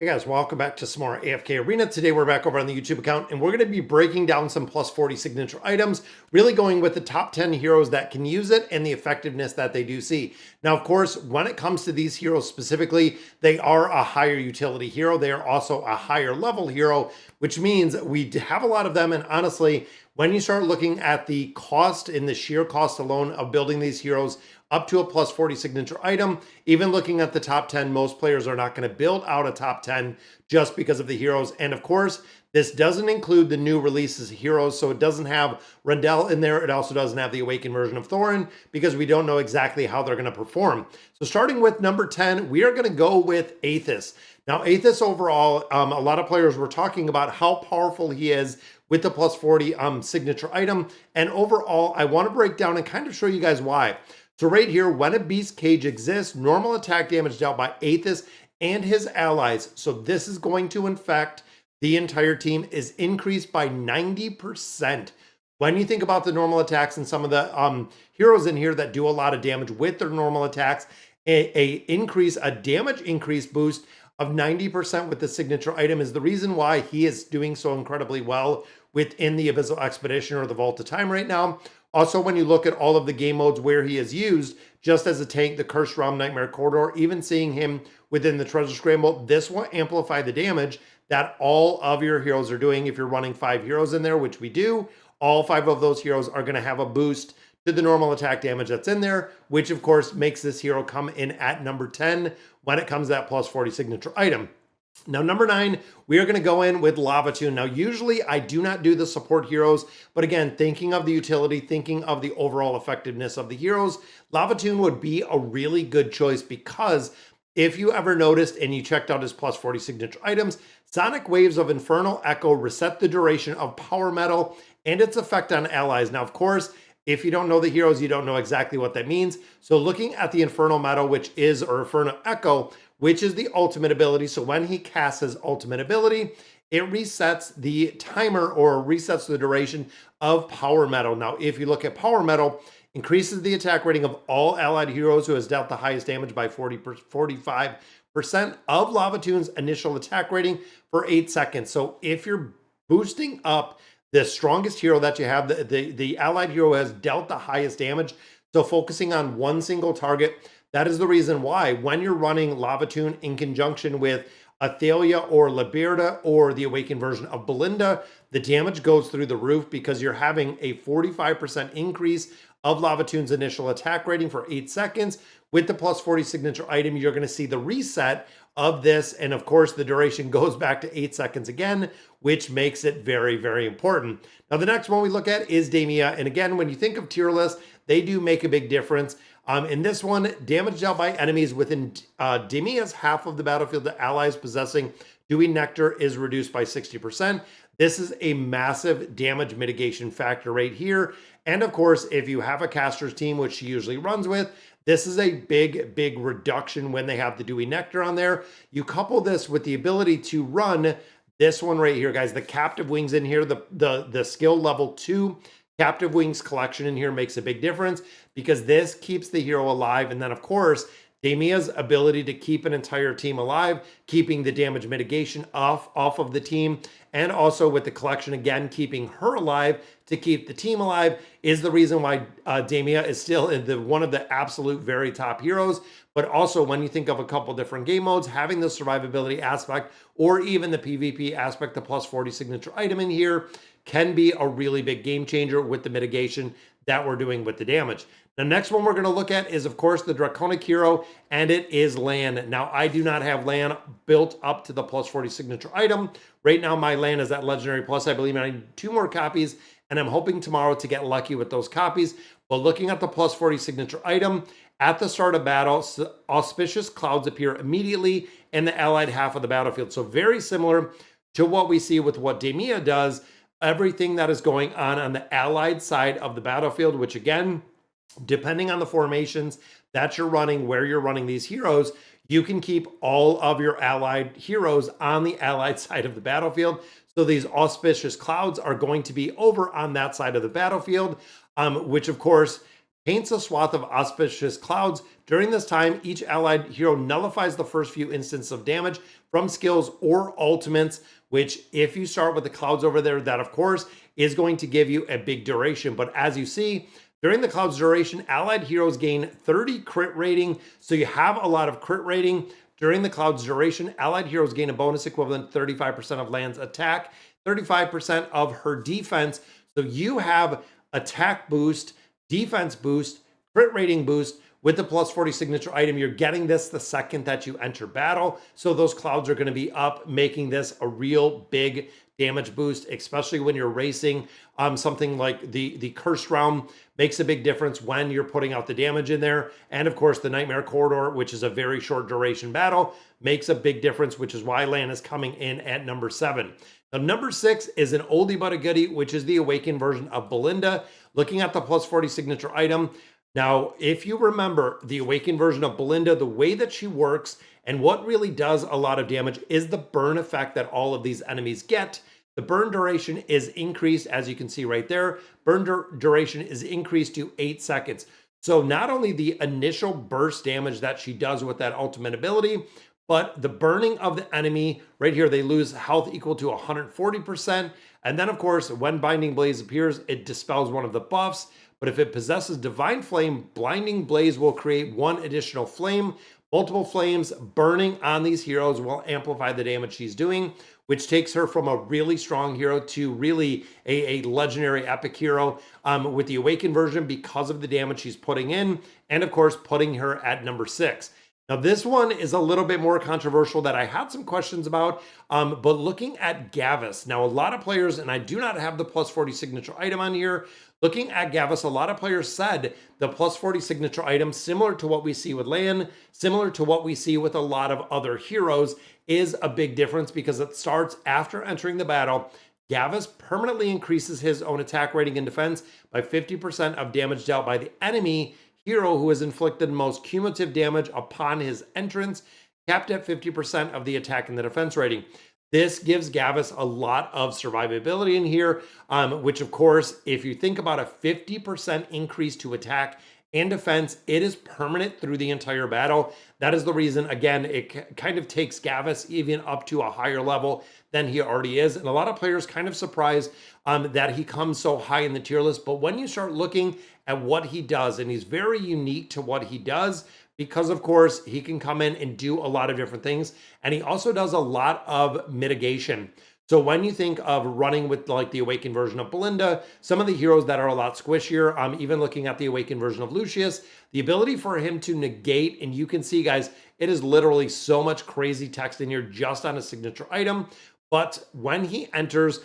Hey guys, welcome back to some more AFK Arena. Today we're back over on the YouTube account and we're going to be breaking down some plus 40 signature items, really going with the top 10 heroes that can use it and the effectiveness that they do see. Now, of course, when it comes to these heroes specifically, they are a higher utility hero. They are also a higher level hero, which means we have a lot of them. And honestly, when you start looking at the cost and the sheer cost alone of building these heroes up to a plus 40 signature item, even looking at the top 10, most players are not going to build out a top 10 just because of the heroes. And of course, this doesn't include the new releases of heroes, so it doesn't have Rendell in there. It also doesn't have the Awakened version of Thorin because we don't know exactly how they're going to perform. So starting with number 10, we are going to go with Aethys. Now, Aethys overall, a lot of players were talking about how powerful he is with the plus 40 signature item. And overall, I want to break down and kind of show you guys why. So right here, when a beast cage exists, normal attack damage dealt by Aethys and his allies, so this is going to infect the entire team, is increased by 90%. When you think about the normal attacks and some of the heroes in here that do a lot of damage with their normal attacks, a damage increase boost of 90% with the signature item is the reason why he is doing so incredibly well within the Abyssal Expedition or the Vault of Time right now. Also, when you look at all of the game modes where he is used, just as a tank, the Cursed Realm, Nightmare Corridor, even seeing him within the Treasure Scramble, this will amplify the damage that all of your heroes are doing. If you're running 5 heroes in there, which we do, all 5 of those heroes are going to have a boost to the normal attack damage that's in there, which of course makes this hero come in at number 10 when it comes to that plus 40 signature item. Now, number 9, we are going to go in with Lavatoon. Now, usually I do not do the support heroes, but again, thinking of the utility, thinking of the overall effectiveness of the heroes, Lavatoon would be a really good choice because if you ever noticed and you checked out his plus 40 signature items, Sonic Waves of Infernal Echo reset the duration of Power Metal and its effect on allies. Now, of course, if you don't know the heroes, you don't know exactly what that means. So looking at the Infernal Metal, which is, or Infernal Echo, which is the ultimate ability. So when he casts his ultimate ability, it resets the timer or resets the duration of Power Metal. Now, if you look at Power Metal, increases the attack rating of all allied heroes who has dealt the highest damage by 45% of Lavatoon's initial attack rating for 8 seconds. So if you're boosting up the strongest hero that you have, the allied hero has dealt the highest damage, so focusing on one single target, that is the reason why when you're running Lavatoon in conjunction with Athalia or Liberta or the Awakened version of Belinda, the damage goes through the roof because you're having a 45% increase of Lavatoon's initial attack rating for 8 seconds. With the plus 40 signature item, you're going to see the reset of this. And of course, the duration goes back to 8 seconds again, which makes it very, very important. Now, the next one we look at is Damia. And again, when you think of tier lists, they do make a big difference. In this one, damage dealt by enemies within Damia's half of the battlefield to allies possessing Dewy Nectar is reduced by 60%. This is a massive damage mitigation factor right here. And of course, if you have a caster's team, which she usually runs with, this is a big, big reduction when they have the Dewy Nectar on there. You couple this with the ability to run this one right here, guys, the Captive Wings in here, the skill level 2 Captive Wings collection in here makes a big difference because this keeps the hero alive. And then, of course, Damia's ability to keep an entire team alive, keeping the damage mitigation off of the team, and also with the collection, again, keeping her alive to keep the team alive is the reason why Damia is still in one of the absolute very top heroes. But also when you think of a couple different game modes, having the survivability aspect or even the PvP aspect, the plus 40 signature item in here can be a really big game changer with the mitigation that we're doing with the damage. The next one we're going to look at is, of course, the Draconic Hero, and it is Lan. Now, I do not have Lan built up to the plus 40 signature item. Right now, my Lan is at Legendary Plus. I believe I need 2 more copies, and I'm hoping tomorrow to get lucky with those copies. But looking at the plus 40 signature item, at the start of battle, auspicious clouds appear immediately in the allied half of the battlefield. So very similar to what we see with what Damia does, everything that is going on the allied side of the battlefield, which again, depending on the formations that you're running, where you're running these heroes, you can keep all of your allied heroes on the allied side of the battlefield. So these auspicious clouds are going to be over on that side of the battlefield, which of course paints a swath of auspicious clouds. During this time, each allied hero nullifies the first few instances of damage from skills or ultimates, which if you start with the clouds over there, that of course is going to give you a big duration. But as you see, during the clouds duration, allied heroes gain 30 crit rating. So you have a lot of crit rating. During the clouds duration, allied heroes gain a bonus equivalent 35% of Land's attack, 35% of her defense. So you have attack boost, defense boost, crit rating boost. With the plus 40 signature item, you're getting this the second that you enter battle. So those clouds are going to be up, making this a real big damage boost, especially when you're racing. Something like the Cursed Realm makes a big difference when you're putting out the damage in there. And of course, the Nightmare Corridor, which is a very short duration battle, makes a big difference, which is why Lan is coming in at number 7. Now, number 6 is an oldie but a goodie, which is the Awakened version of Belinda. Looking at the plus 40 signature item, now, if you remember the Awakened version of Belinda, the way that she works and what really does a lot of damage is the burn effect that all of these enemies get. The burn duration is increased, as you can see right there. Burn duration is increased to 8 seconds. So not only the initial burst damage that she does with that ultimate ability, but the burning of the enemy, right here, they lose health equal to 140%. And then, of course, when Binding Blaze appears, it dispels one of the buffs. But if it possesses Divine Flame, Blinding Blaze will create one additional flame. Multiple flames burning on these heroes will amplify the damage she's doing, which takes her from a really strong hero to really a legendary epic hero with the Awakened version because of the damage she's putting in. And of course, putting her at number 6. Now, this one is a little bit more controversial that I had some questions about, but looking at Gavis. Now, a lot of players, and I do not have the plus 40 signature item on here, looking at Gavis, a lot of players said the plus 40 signature item, similar to what we see with Lan, similar to what we see with a lot of other heroes, is a big difference because it starts after entering the battle. Gavis permanently increases his own attack rating and defense by 50% of damage dealt by the enemy hero who has inflicted most cumulative damage upon his entrance, capped at 50% of the attack and the defense rating. This gives Gavis a lot of survivability in here, which of course, if you think about a 50% increase to attack and defense, it is permanent through the entire battle. That is the reason, again, it kind of takes Gavis even up to a higher level than he already is. And a lot of players kind of surprised that he comes so high in the tier list. But when you start looking at what he does, and he's very unique to what he does, because of course he can come in and do a lot of different things. And he also does a lot of mitigation. So when you think of running with like the Awakened version of Belinda, some of the heroes that are a lot squishier, even looking at the Awakened version of Lucius, the ability for him to negate, and you can see guys, it is literally so much crazy text in here just on a signature item. But when he enters,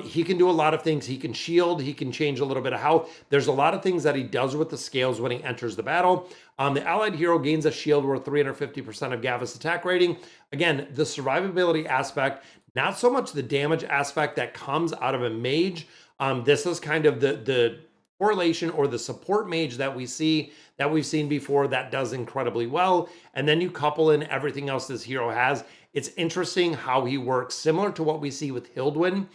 he can do a lot of things. He can shield, he can change a little bit of health. There's a lot of things that he does with the scales when he enters the battle. The allied hero gains a shield worth 350% of Gavis attack rating. Again, the survivability aspect, not so much the damage aspect that comes out of a mage. This is kind of the correlation or the support mage that we see, that we've seen before, that does incredibly well. And then you couple in everything else this hero has. It's interesting how he works, similar to what we see with Hildwyn,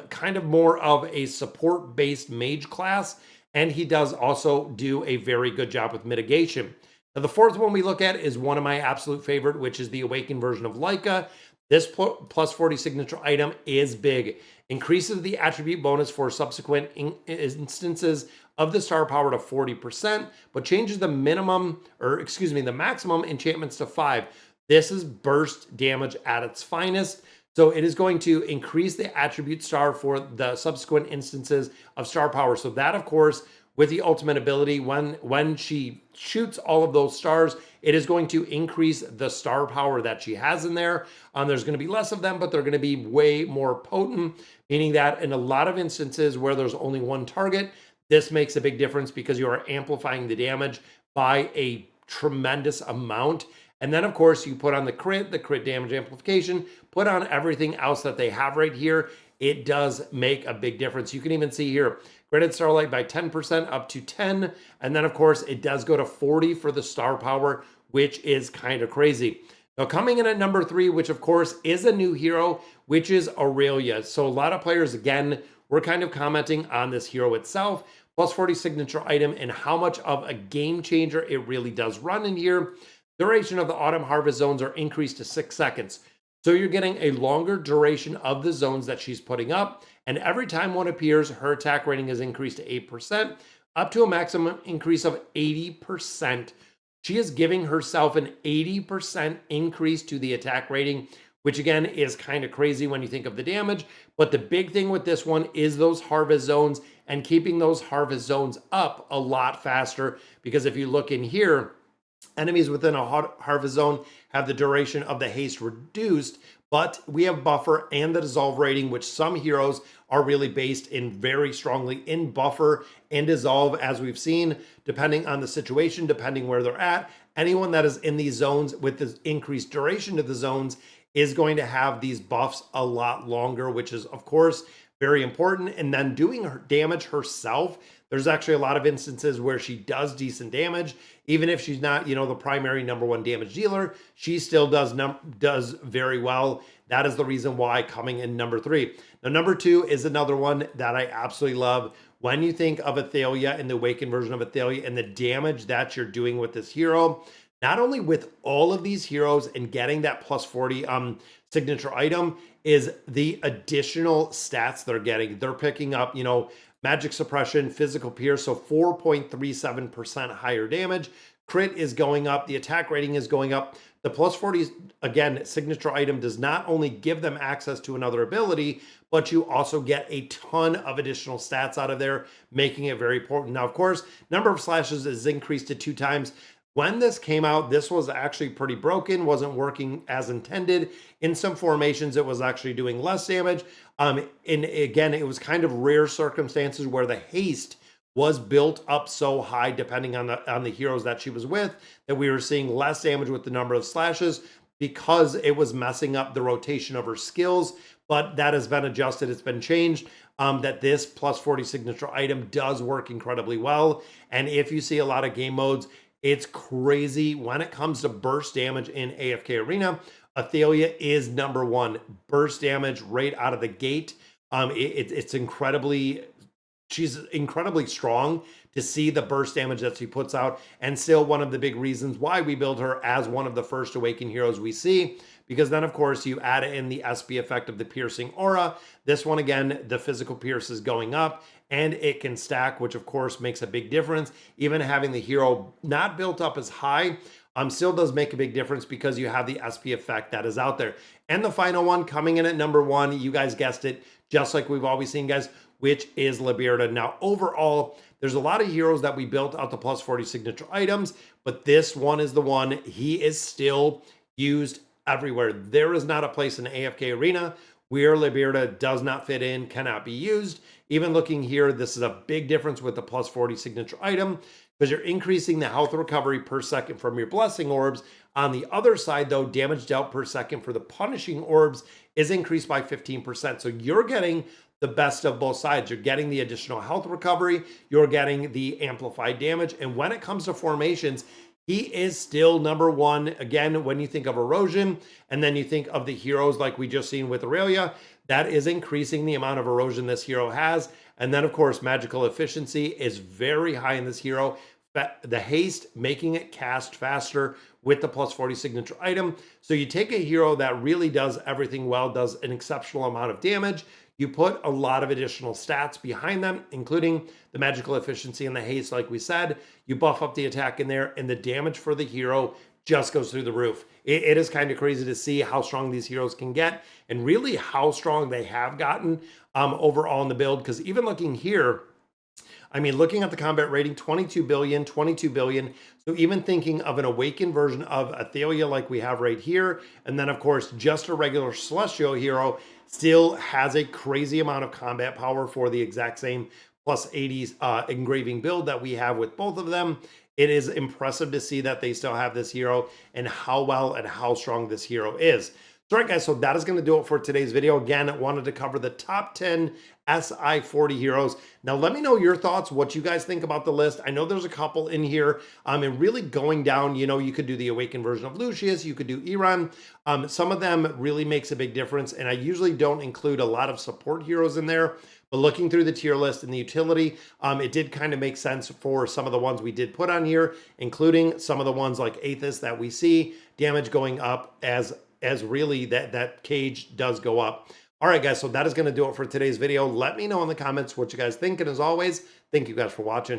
kind of more of a support-based mage class, and he does also do a very good job with mitigation. Now, the fourth one we look at is one of my absolute favorite, which is the Awakened version of Leica. This plus 40 signature item is big. Increases the attribute bonus for subsequent instances of the star power to 40%, but changes the the maximum enchantments to 5. This is burst damage at its finest. So it is going to increase the attribute star for the subsequent instances of star power. So that, of course, with the ultimate ability, when she shoots all of those stars, it is going to increase the star power that she has in there. There's going to be less of them, but they're going to be way more potent, meaning that in a lot of instances where there's only one target, this makes a big difference because you are amplifying the damage by a tremendous amount. And then, of course, you put on the crit damage amplification, put on everything else that they have right here. It does make a big difference. You can even see here, granted Starlight by 10% up to 10. And then, of course, it does go to 40 for the star power, which is kind of crazy. Now, coming in at number 3, which, of course, is a new hero, which is Aurelia. So a lot of players, again, were kind of commenting on this hero itself. plus 40 signature item and how much of a game changer it really does run in here. Duration of the autumn harvest zones are increased to 6 seconds. So you're getting a longer duration of the zones that she's putting up. And every time one appears, her attack rating is increased to 8%, up to a maximum increase of 80%. She is giving herself an 80% increase to the attack rating, which again is kind of crazy when you think of the damage. But the big thing with this one is those harvest zones and keeping those harvest zones up a lot faster. Because if you look in here, enemies within a harvest zone have the duration of the haste reduced, but we have buffer and the dissolve rating, which some heroes are really based in very strongly in buffer and dissolve, as we've seen, depending on the situation, depending where they're at. Anyone that is in these zones with the increased duration of the zones is going to have these buffs a lot longer, which is, of course, very important. And then doing her damage herself, there's actually a lot of instances where she does decent damage. Even if she's not, the primary number one damage dealer, she still does very well. That is the reason why coming in number 3. Now, number 2 is another one that I absolutely love. When you think of Athalia and the awakened version of Athalia and the damage that you're doing with this hero, not only with all of these heroes and getting that plus 40 signature item, is the additional stats they're getting. They're picking up, magic suppression, physical pierce, so 4.37% higher damage. Crit is going up. The attack rating is going up. The plus 40, again, signature item does not only give them access to another ability, but you also get a ton of additional stats out of there, making it very important. Now, of course, number of slashes is increased to 2 times. When this came out, this was actually pretty broken, wasn't working as intended. In some formations, it was actually doing less damage. And again, it was kind of rare circumstances where the haste was built up so high, depending on the heroes that she was with, that we were seeing less damage with the number of slashes because it was messing up the rotation of her skills. But that has been adjusted. It's been changed. That this plus 40 signature item does work incredibly well. And if you see a lot of game modes, it's crazy when it comes to burst damage in AFK Arena. Athalia is number 1 burst damage right out of the gate. It's incredibly, she's incredibly strong to see the burst damage that she puts out, and still one of the big reasons why we build her as one of the first awakened heroes we see. Because then, of course, you add in the SP effect of the piercing aura. This one, again, the physical pierce is going up, and it can stack, which, of course, makes a big difference. Even having the hero not built up as high still does make a big difference because you have the SP effect that is out there. And the final one coming in at number 1, you guys guessed it, just like we've always seen, guys, which is Liberta. Now, overall, there's a lot of heroes that we built out the plus 40 signature items, but this one is the one. He is still used everywhere. There is not a place in AFK Arena where Liberta does not fit in, cannot be used. Even looking here, this is a big difference with the plus 40 signature item because you're increasing the health recovery per second from your blessing orbs. On the other side, though, damage dealt per second for the punishing orbs is increased by 15%. So you're getting the best of both sides. You're getting the additional health recovery, you're getting the amplified damage. And when it comes to formations, he is still number 1. Again, when you think of erosion, and then you think of the heroes like we just seen with Aurelia, that is increasing the amount of erosion this hero has. And then, of course, magical efficiency is very high in this hero. The haste, making it cast faster with the plus 40 signature item. So you take a hero that really does everything well, does an exceptional amount of damage. You put a lot of additional stats behind them, including the magical efficiency and the haste, like we said. You buff up the attack in there, and the damage for the hero just goes through the roof. It is kind of crazy to see how strong these heroes can get, and really how strong they have gotten overall in the build. Because even looking here, I mean, looking at the combat rating, 22 billion. So even thinking of an awakened version of Athalia like we have right here, and then, of course, just a regular celestial hero still has a crazy amount of combat power for the exact same plus 80s engraving build that we have with both of them. It is impressive to see that they still have this hero and how well and how strong this hero is. So, all right, guys, so that is going to do it for today's video. Again, I wanted to cover the top 10 SI40 heroes. Now, let me know your thoughts, what you guys think about the list. I know there's a couple in here, and really going down, you could do the awakened version of Lucius, you could do Iran. Some of them really makes a big difference, and I usually don't include a lot of support heroes in there. But looking through the tier list and the utility, it did kind of make sense for some of the ones we did put on here, including some of the ones like Aethys that we see, damage going up as really that cage does go up. All right, guys, so that is going to do it for today's video. Let me know in the comments what you guys think. And as always, thank you guys for watching.